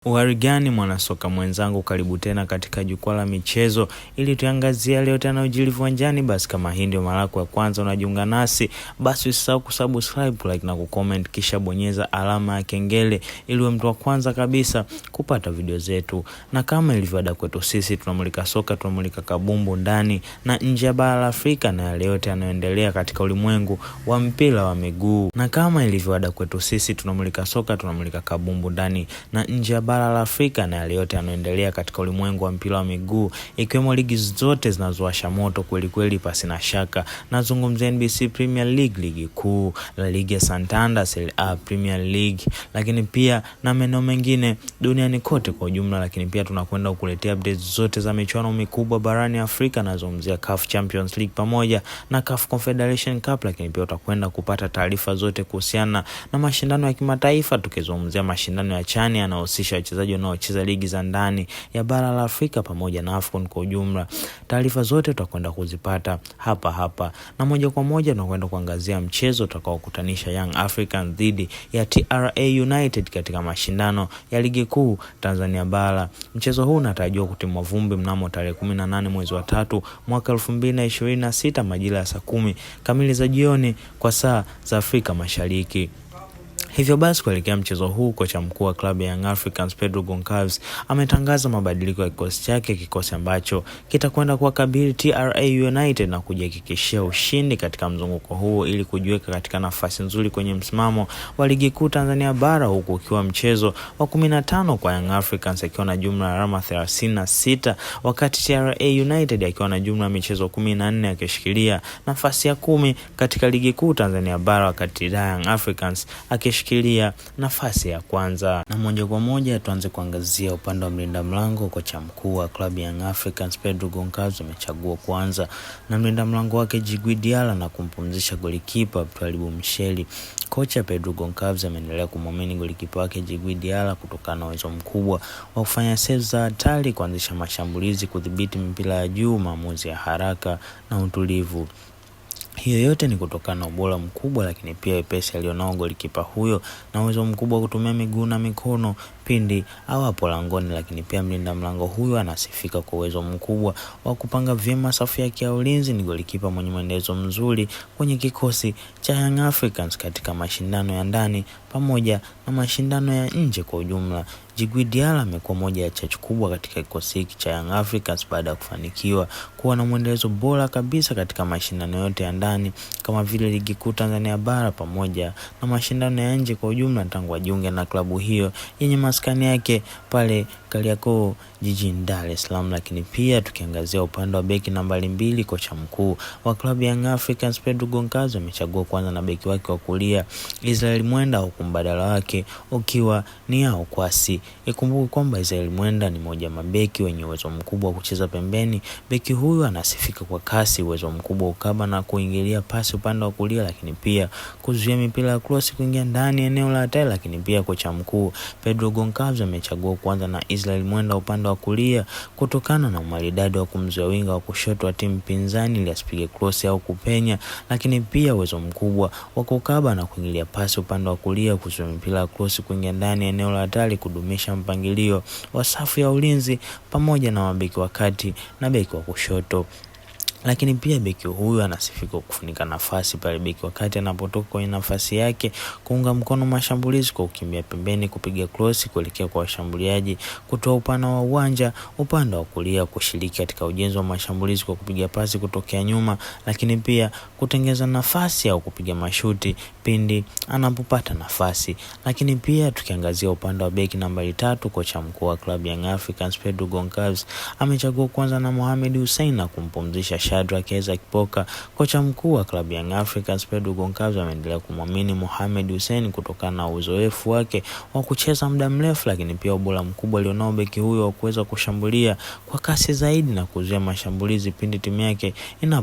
Uhari gani mwanasoka mwenzangu, karibu tena katika jukwaa la michezo ili tuangazie leo tena ujili viwanjani. Basi kama hii ndio mara yako ya kwanza unajiunga nasi, basi usisahau kusubscribe, like na kucomment, kisha bonyeza alama ya kengele ili uwe mtu wa kwanza kabisa kupata video zetu. Na kama ilivyo ada kwetu sisi, tunamulika soka, tunamulika kabumbu ndani na nje ya bara la Afrika na yale yote yanayoendelea katika ulimwengu wa mpira wa miguu. Na kama ilivyo ada kwetu sisi, tunamulika soka, tunamulika kabumbu ndani na nje ya bara la Afrika na yale yote yanayoendelea katika ulimwengu wa mpira wa miguu, ikiwemo ligi zote zinazowasha moto kweli kweli pasi na shaka. Nazungumzia NBC Premier League, ligi kuu, La Liga Santander, Serie A, Premier League, lakini pia na maeneo mengine duniani kote kwa ujumla. Lakini pia tunakwenda kukuletea updates zote za michuano mikubwa barani Afrika. Nazungumzia CAF Champions League pamoja na CAF Confederation Cup, lakini pia utakwenda kupata taarifa zote kuhusiana na mashindano ya kimataifa, tukizungumzia mashindano ya CHAN yanayohusisha wachezaji wanaocheza ligi za ndani ya bara la Afrika pamoja na AFCON kwa ujumla. Taarifa zote tutakwenda kuzipata hapa na moja kwa moja tunakwenda kuangazia mchezo utakaokutanisha Young Africans dhidi ya TRA United katika mashindano ya ligi kuu Tanzania bara. Mchezo huu unatarajiwa kutimwa vumbi mnamo tarehe 18 mwezi wa 3 mwaka 2026 majira ya saa 10 kamili za jioni kwa saa za Afrika Mashariki. Hivyo basi kuelekea mchezo huu, kocha mkuu wa klabu ya Young Africans Pedro Goncalves ametangaza mabadiliko ya kikosi chake, kikosi ambacho kitakwenda kuwakabili TRA United na kujihakikishia ushindi katika mzunguko huu ili kujiweka katika nafasi nzuri kwenye msimamo wa ligi kuu Tanzania bara, huku ukiwa mchezo wa 15 kwa Young Africans akiwa na jumla ya alama 36, wakati TRA United akiwa na jumla ya michezo 14 akishikilia nafasi ya 10 katika ligi kuu Tanzania bara, wakati Young Africans akishikilia nafasi ya kwanza. Na moja kwa moja tuanze kuangazia upande wa mlinda mlango. Kocha mkuu wa klabu ya Young Africans Pedro Goncalves amechagua kuanza na mlinda mlango wake Djigui Diarra na kumpumzisha golikipa Twalibu Msheli. Kocha Pedro Goncalves ameendelea kumwamini golikipa wake Djigui Diarra kutokana na uwezo mkubwa wa kufanya saves za hatari, kuanzisha mashambulizi, kudhibiti mpira ya juu, maamuzi ya haraka na utulivu. Hiyo yote ni kutokana na ubora mkubwa, lakini pia wepesi alionao golikipa huyo na uwezo mkubwa wa kutumia miguu na mikono pindi hapo langoni. Lakini pia mlinda mlango huyo anasifika kwa uwezo mkubwa wa kupanga vyema safu yake ya ulinzi. Ni golikipa mwenye mwendelezo mzuri kwenye kikosi cha Young Africans katika mashindano ya ndani pamoja na mashindano ya nje kwa ujumla. Djigui Diarra amekuwa moja ya chachu kubwa katika kikosi hiki cha Young Africans baada ya kufanikiwa kuwa na mwendelezo bora kabisa katika mashindano yote ya ndani kama vile ligi kuu Tanzania bara pamoja na mashindano ya nje kwa ujumla tangu ajiunge na klabu hiyo yenye maskani yake pale Kariakoo jijini Dar es Salaam. Lakini pia tukiangazia upande wa beki nambari 2, kocha mkuu wa klabu ya Young Africans Pedro Goncalves amechagua kwanza na beki wake wa kulia Israel Mwenda, huku mbadala wake ukiwa ni Yao Kwasi. Ikumbuke kwamba Israel Mwenda ni moja ya mabeki wenye uwezo mkubwa wa kucheza pembeni. Beki huyu anasifika kwa kasi, uwezo mkubwa ukaba na kuingilia pasi upande wa kulia, lakini pia kuzuia mipira ya cross kuingia ndani eneo la hatari. Lakini pia kocha mkuu Pedro Goncalves amechagua kwanza na Israel Mwenda upande wa kulia kutokana na umaridadi wa kumzuia winga wa kushoto wa timu pinzani ili asipige cross au kupenya, lakini pia uwezo mkubwa wa kukaba na kuingilia pasi upande wa kulia, kuzuia mipira ya cross kuingia ndani eneo la hatari, kudumisha mpangilio wa safu ya ulinzi pamoja na mabeki wa kati na beki wa kushoto. Lakini pia beki huyu anasifika kufunika nafasi pale beki wakati anapotoka kwenye nafasi yake, kuunga mkono mashambulizi kwa kukimbia pembeni, kupiga cross kuelekea kwa washambuliaji, kutoa upana wa uwanja upande wa kulia, kushiriki katika ujenzi wa mashambulizi kwa kupiga pasi kutokea nyuma, lakini pia kutengeza nafasi au kupiga mashuti pindi anapopata nafasi. Lakini pia tukiangazia upande wa beki nambari 3, kocha mkuu wa klabu ya Young Africans Pedro Goncalves amechagua kwanza na Mohamed Hussein na kumpumzisha Shadrack Isaac Boka. Kocha mkuu wa klabu ya Young Africans Pedro Goncalves ameendelea kumwamini Mohamed Hussein kutokana na uzoefu wake wa kucheza muda mrefu, lakini pia ubora mkubwa alionao beki huyo wa kuweza kushambulia kwa kasi zaidi na kuzuia mashambulizi pindi timu yake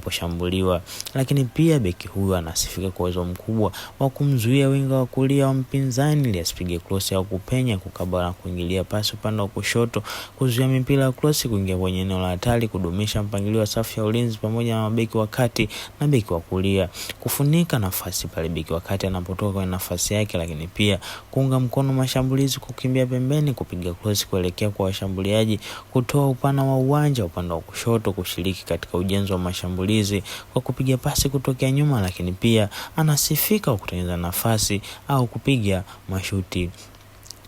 inaposhambuliwa. Lakini pia beki huyo anasifika kwa uwezo mkubwa wa kumzuia winga wa kulia wa mpinzani ili asipige cross au kupenya, kukaba na kuingilia pasi upande wa kushoto, kuzuia mipira ya cross kuingia kwenye eneo la hatari, kudumisha mpangilio wa safu ya ulinzi Stars pamoja na mabeki wa kati na beki wa kulia, kufunika nafasi pale beki wa kati anapotoka kwenye nafasi yake, lakini pia kuunga mkono mashambulizi, kukimbia pembeni, kupiga cross kuelekea kwa washambuliaji, kutoa upana wa uwanja upande wa kushoto, kushiriki katika ujenzi wa mashambulizi kwa kupiga pasi kutokea nyuma, lakini pia anasifika kwa kutengeneza nafasi au kupiga mashuti.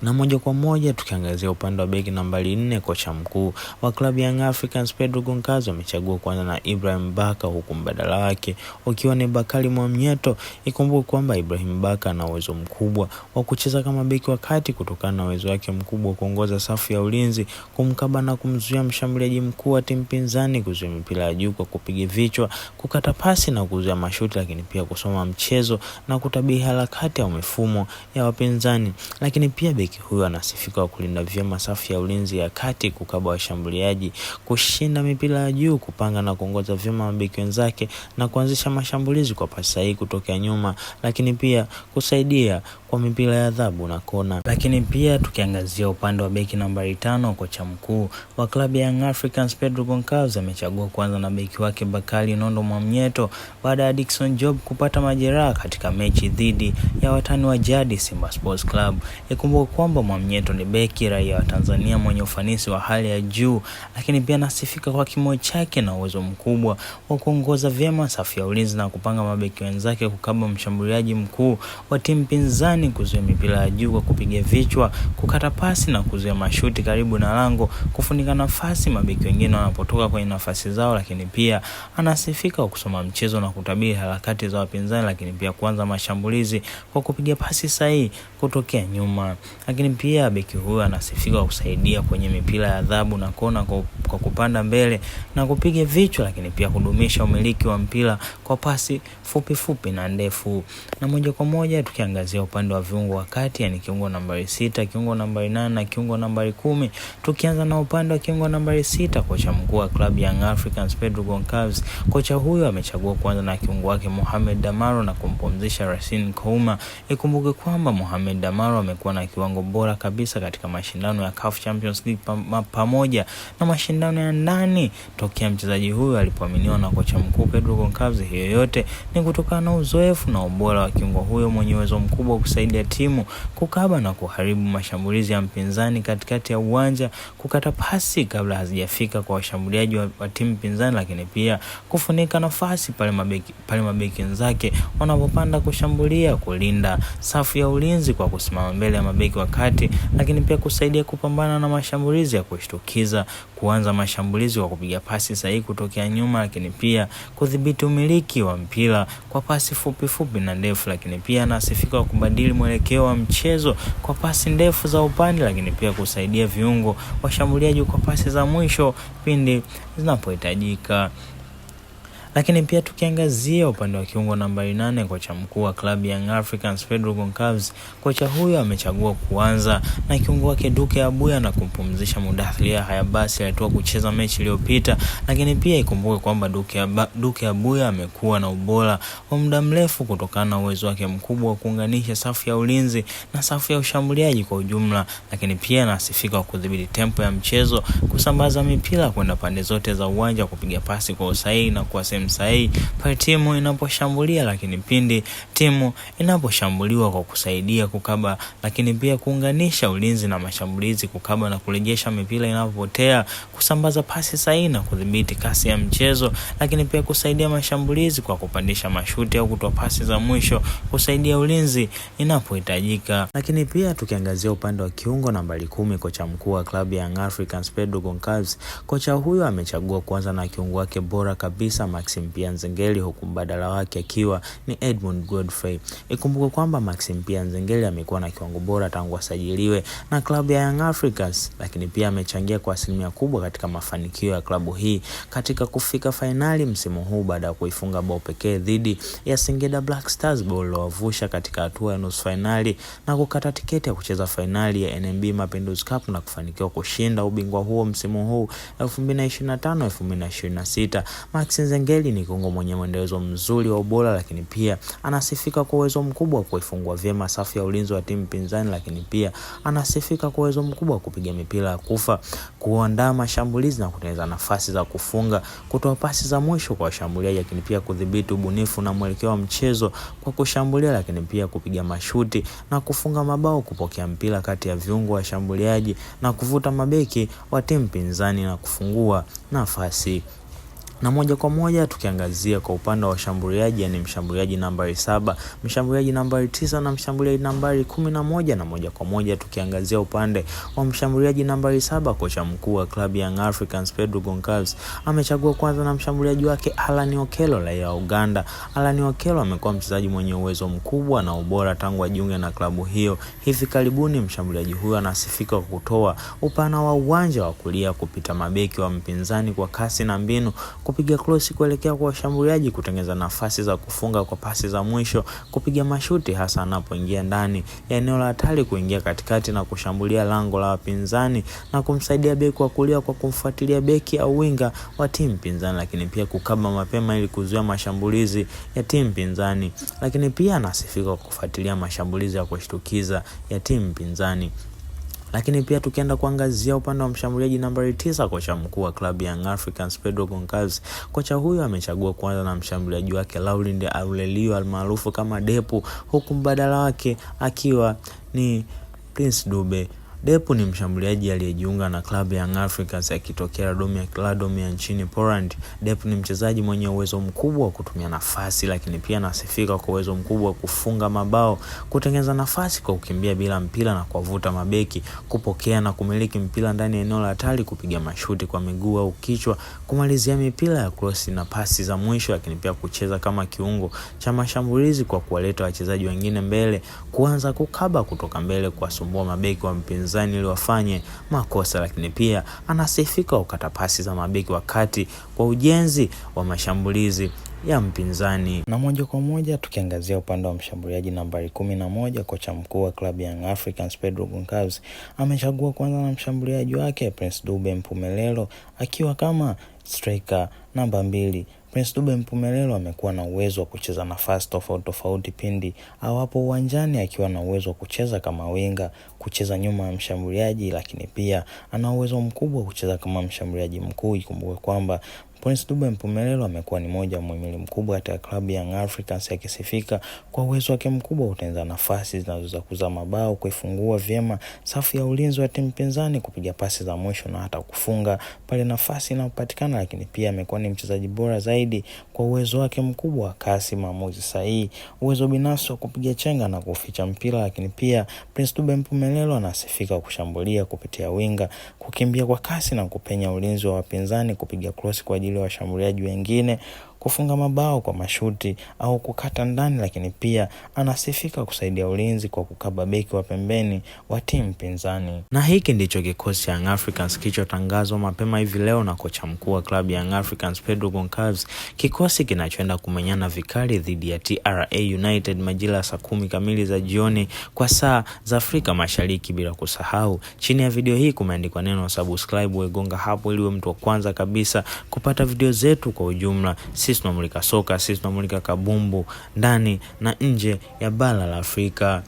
Na moja kwa moja tukiangazia upande wa beki nambari 4, kocha mkuu wa klabu ya Young Africans Pedro Goncalves amechagua kuanza na Ibrahim Baka, huku mbadala wake ukiwa ni Bakari Mwamnyeto. Ikumbuke kwamba Ibrahim Baka ana uwezo mkubwa wa kucheza kama beki wa kati kutokana na uwezo wake mkubwa wa kuongoza safu ya ulinzi, kumkaba na kumzuia mshambuliaji mkuu wa timu pinzani, kuzuia mipira ya juu kwa kupiga vichwa, kukata pasi na kuzuia mashuti, lakini pia kusoma mchezo na kutabiri harakati au mifumo ya wapinzani. Lakini pia beki huyu anasifika kwa kulinda vyema safu ya ulinzi ya kati, kukaba washambuliaji, kushinda mipira ya juu, kupanga na kuongoza vyema mabeki wenzake na kuanzisha mashambulizi kwa pasi sahihi kutoka nyuma, lakini pia kusaidia kwa mipira ya adhabu na kona. Lakini pia tukiangazia upande wa beki nambari 5, kocha mkuu wa klabu ya Young Africans Pedro Goncalves amechagua kuanza na beki wake Bakari Nondo Mwamnyeto baada ya Dickson Job kupata majeraha katika mechi dhidi ya watani wa jadi Simba Sports Club. Ikumbuke kwamba Mwamnyeto ni beki raia wa Tanzania mwenye ufanisi wa hali ya juu, lakini pia anasifika kwa kimo chake na uwezo mkubwa wa kuongoza vyema safu ya ulinzi na kupanga mabeki wenzake, kukaba mshambuliaji mkuu wa timu pinzani, kuzuia mipira ya juu kwa kupiga vichwa, kukata pasi na kuzuia mashuti karibu na lango, kufunika nafasi mabeki wengine wanapotoka kwenye nafasi zao, lakini pia anasifika kwa kusoma mchezo na kutabiri harakati za wapinzani, lakini pia kuanza mashambulizi kwa kupiga pasi sahihi kutokea nyuma. Lakini pia beki huyu anasifika kwa kusaidia kwenye mipira ya adhabu na kona kwa kupanda mbele na kupiga vichwa, lakini pia kudumisha umiliki wa mpira kwa pasi fupi na ndefu. Na moja kwa moja tukiangazia upande wa viungo wa kati, yani kiungo nambari 6, kiungo nambari 8 na kiungo nambari 10. Tukianza na upande wa kiungo nambari 6, kocha mkuu wa klabu ya Young Africans Pedro Goncalves, kocha huyu amechagua kuanza na kiungo wake Mohamed Damaro na kumpumzisha Racine Kouma. Ikumbuke kwamba Mohamed Damaro amekuwa na kiwango bora kabisa katika mashindano ya CAF Champions League pamoja na mashindano ya ndani tokea mchezaji huyu alipoaminiwa na kocha mkuu Pedro Goncalves. Hiyo yote ni kutokana na uzoefu na ubora wa kiungo huyo mwenye uwezo mkubwa kusaidia timu kukaba na kuharibu mashambulizi ya mpinzani katikati ya uwanja, kukata pasi kabla hazijafika kwa washambuliaji wa timu pinzani, lakini pia kufunika nafasi pale mabeki wenzake wanapopanda kushambulia, kulinda safu ya ulinzi kwa kusimama mbele ya mabeki wa kati, lakini pia kusaidia kupambana na mashambulizi ya kushtukiza, kuanza mashambulizi kwa kupiga pasi sahihi kutokea nyuma, lakini pia kudhibiti umiliki wa mpira kwa pasi fupi na ndefu, lakini pia anasifika kwa kubadili mwelekeo wa mchezo kwa pasi ndefu za upande, lakini pia kusaidia viungo washambuliaji kwa pasi za mwisho pindi zinapohitajika. Lakini pia tukiangazia upande wa kiungo nambari 8, kocha mkuu wa klabu ya Young Africans Pedro Goncalves, kocha huyo amechagua kuanza na kiungo wake Duke Abuya na kumpumzisha Mudathir Hayabasi aliyetoka kucheza mechi iliyopita. Lakini pia ikumbuke kwamba Duke Abuya amekuwa na ubora wa muda mrefu kutokana na uwezo wake mkubwa wa kuunganisha safu ya ulinzi na safu ya ushambuliaji kwa ujumla, lakini pia anasifika kwa kudhibiti tempo ya mchezo, kusambaza mipira kwenda pande zote za uwanja, kupiga pasi kwa usahihi na kwa sahihi pale timu inaposhambulia, lakini pindi timu inaposhambuliwa kwa kusaidia kukaba, lakini pia kuunganisha ulinzi na mashambulizi, kukaba na kurejesha mipira inapopotea, kusambaza pasi sahihi na kudhibiti kasi ya mchezo, lakini pia kusaidia mashambulizi kwa kupandisha mashuti au kutoa pasi za mwisho, kusaidia ulinzi inapohitajika. Lakini pia tukiangazia upande wa kiungo nambari 10, kocha mkuu wa klabu ya Young Africans Pedro Goncalves, kocha huyo amechagua kuanza na kiungo wake bora kabisa Maxim Nzengeli, huku mbadala wake akiwa ni Edmund Godfrey. Ikumbuke kwamba Maxim Nzengeli amekuwa na kiwango bora tangu asajiliwe na klabu ya Young Africans, lakini pia amechangia kwa asilimia kubwa katika mafanikio ya klabu hii katika kufika fainali msimu huu baada ya kuifunga bao pekee dhidi ya Singida Black Stars, bao lilowavusha katika hatua ya nusu fainali na kukata tiketi ya kucheza fainali ya NMB Mapinduzi Cup na kufanikiwa kushinda ubingwa huo msimu huu 2025-2026. Maxim Nzengeli Deli ni kiungo mwenye mwendelezo mzuri wa ubora, lakini pia anasifika kwa uwezo mkubwa wa kuifungua vyema safu ya ulinzi wa timu pinzani, lakini pia anasifika kwa uwezo mkubwa wa kupiga mipira ya kufa, kuandaa mashambulizi na kutengeneza nafasi za kufunga, kutoa pasi za mwisho kwa washambuliaji, lakini pia kudhibiti ubunifu na mwelekeo wa mchezo kwa kushambulia, lakini pia kupiga mashuti na kufunga mabao, kupokea mpira kati ya viungo wa washambuliaji na kuvuta mabeki wa timu pinzani na kufungua nafasi. Na moja kwa moja tukiangazia kwa upande wa washambuliaji, yani mshambuliaji nambari 7, mshambuliaji nambari 9 na mshambuliaji nambari 11. Na moja kwa moja tukiangazia upande wa mshambuliaji nambari 7, kocha mkuu wa klabu ya Young Africans Pedro Goncalves amechagua kwanza na mshambuliaji wake Allan Okello, raia wa Uganda. Allan Okello amekuwa mchezaji mwenye uwezo mkubwa na ubora tangu ajiunge na klabu hiyo hivi karibuni. Mshambuliaji huyo anasifika kwa kutoa upana wa uwanja wa kulia, kupita mabeki wa mpinzani kwa kasi na mbinu, kupiga cross kuelekea kwa washambuliaji, kutengeneza nafasi za kufunga kwa pasi za mwisho, kupiga mashuti hasa anapoingia ndani ya eneo la hatari, kuingia katikati na kushambulia lango la wapinzani na kumsaidia beki wa kulia kwa kumfuatilia beki au winga wa timu pinzani, lakini pia kukaba mapema ili kuzuia mashambulizi ya timu pinzani, lakini pia anasifika kwa kufuatilia mashambulizi ya kushtukiza ya timu pinzani. Lakini pia tukienda kuangazia upande wa mshambuliaji nambari 9, kocha mkuu wa klabu ya Young Africans Pedro Goncalves, kocha huyo amechagua kwanza na mshambuliaji wake Laurent Aurelio almaarufu kama Depu, huku mbadala wake akiwa ni Prince Dube. Depu ni mshambuliaji aliyejiunga na klabu ya Young Africans akitokea Radomia nchini Poland. Depu ni mchezaji mwenye uwezo mkubwa wa kutumia nafasi, lakini pia anasifika kwa uwezo mkubwa wa kufunga mabao, kutengeneza nafasi kwa kukimbia bila mpira na kuwavuta mabeki, kupokea na kumiliki mpira ndani ya eneo la hatari, kupiga mashuti kwa miguu au kichwa, kumalizia mipira ya cross na pasi za mwisho, lakini pia kucheza kama kiungo cha mashambulizi kwa kuwaleta wachezaji wengine mbele, kuanza kukaba kutoka mbele, kuwasumbua mabeki wa mpinzani ili wafanye makosa, lakini pia anasifika ukata pasi za mabeki wakati kwa ujenzi wa mashambulizi ya mpinzani. Na moja kwa moja tukiangazia upande wa mshambuliaji nambari 11, kocha mkuu wa klabu ya Young Africans Pedro Goncalves amechagua kwanza na mshambuliaji wake Prince Dube Mpumelelo akiwa kama striker namba 2. Prince Dube Mpumelelo amekuwa na uwezo wa kucheza nafasi tofauti pindi awapo uwanjani, akiwa na uwezo wa kucheza kama winga, kucheza nyuma ya mshambuliaji, lakini pia ana uwezo mkubwa wa kucheza kama mshambuliaji mkuu. Ikumbuke kwamba Prince Dube Mpumelelo amekuwa ni moja muhimili mkubwa katika klabu ya Young Africans, akisifika kwa uwezo wake mkubwa kutengeneza nafasi zinazoweza kuzaa mabao, kuifungua vyema safu ya ulinzi wa timu pinzani, kupiga pasi za mwisho na hata kufunga pale nafasi inapopatikana. Lakini pia amekuwa ni mchezaji bora zaidi kwa uwezo wake mkubwa wa kasi, maamuzi sahihi, uwezo binafsi wa kupiga chenga na kuficha mpira. Lakini pia Prince Dube Mpumelelo anasifika kushambulia kupitia winga, kukimbia kwa kasi na kupenya ulinzi wa wapinzani, kupiga cross kwa ajili ya washambuliaji wengine, kufunga mabao kwa mashuti au kukata ndani. Lakini pia anasifika kusaidia ulinzi kwa kukaba beki wa pembeni wa timu pinzani. Na hiki ndicho kikosi cha Young Africans kilichotangazwa mapema hivi leo na kocha mkuu wa klabu ya Young Africans Pedro Goncalves, kikosi kinachoenda kumenyana vikali dhidi ya TRA United majira saa 10 kamili za jioni kwa saa za Afrika Mashariki. Bila kusahau, chini ya video hii kumeandikwa neno subscribe, wegonga hapo ili uwe mtu wa kwanza kabisa kupata video zetu kwa ujumla. Sisi tunamulika soka, sisi tunamulika kabumbu ndani na nje ya bara la Afrika.